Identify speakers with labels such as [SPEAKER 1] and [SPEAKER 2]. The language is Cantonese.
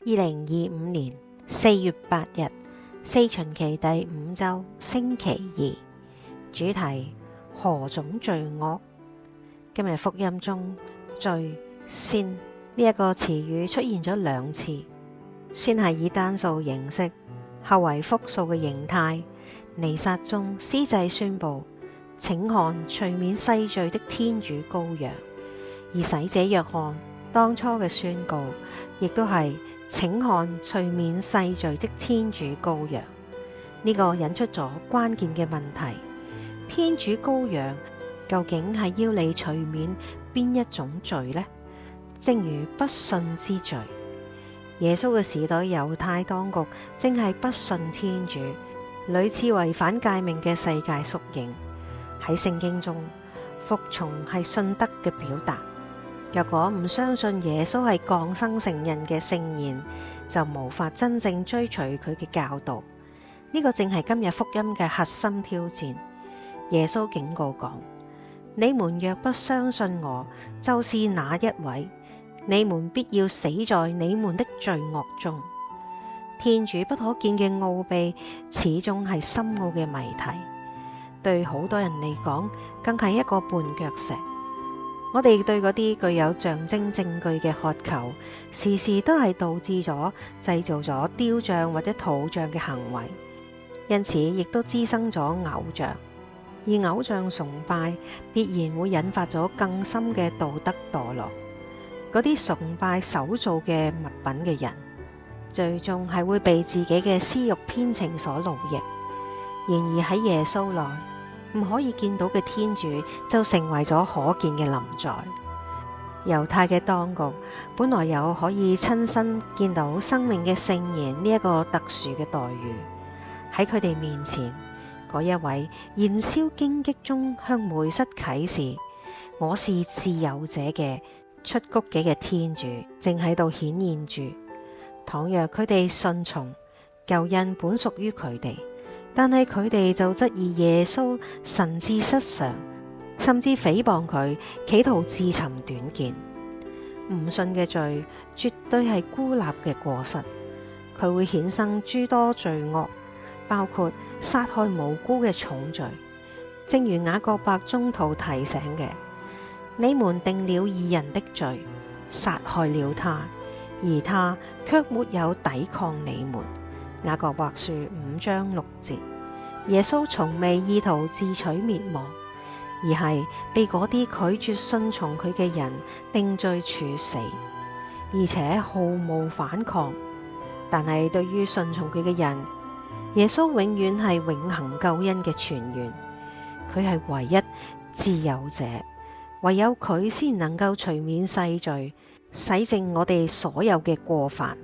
[SPEAKER 1] 2025年4月8日，四旬期第5週星期2，主題何種罪惡？今日福音中罪 sin 呢一個詞語出現咗2次，先係以單數形式，後為複數嘅形態。彌撒中司祭宣布，請看除免世罪的天主羔羊。而洗者若翰當初嘅宣告，亦都係請看除免世罪的天主羔羊。呢個引出咗關鍵嘅問題：天主羔羊究竟係要你除免邊一種罪呢？正如不信之罪，耶穌嘅時代猶太當局正係不信天主，屢次違反誡命嘅世界縮影。喺聖經中，服從係信德嘅表達。若果唔相信耶穌係降生成人嘅聖言，就無法真正追隨佢嘅教導。呢個正係今日福音嘅核心挑戰。耶穌警告講：你們若不相信我，就是那一位，你們必要死在你們的罪惡中。天主不可見嘅奧秘，始終係深奧嘅謎題，對好多人嚟講，更係一個絆腳石。我哋對嗰啲具有象徵證據嘅渴求，時時都係導致咗製造咗雕像或者土像嘅行為，因此亦都滋生咗偶像。而偶像崇拜必然會引發咗更深嘅道德墮落。嗰啲崇拜手造嘅物品嘅人，最終係會被自己嘅私慾偏情所奴役。然而喺耶穌內，唔可以見到嘅天主就成為咗可見嘅臨在。猶太嘅當局本來有可以親身見到生命嘅聖言呢一個特殊嘅待遇，喺佢哋面前，嗰一位燃燒荊棘中向梅瑟啟示我是自有者嘅出谷紀嘅天主正喺度顯現住。倘若佢哋順從，救恩本屬於佢哋。但係佢哋就質疑耶穌神志失常，甚至誹謗佢，企圖自尋短見。唔信嘅罪絕對係孤立嘅過失，佢會衍生諸多罪惡，包括殺害無辜嘅重罪。正如雅各伯宗徒提醒嘅：你們定了義人的罪，殺害了他，而他卻沒有抵抗你們。雅各伯書5章6節。耶穌從未意圖自取滅亡，而係被嗰啲拒絕順從佢嘅人定罪處死，而且毫無反抗。但係對於順從佢嘅人，耶穌永遠係永恆救恩嘅泉源。佢係唯一自有者，唯有佢先能夠除免世罪，洗淨我哋所有嘅過犯。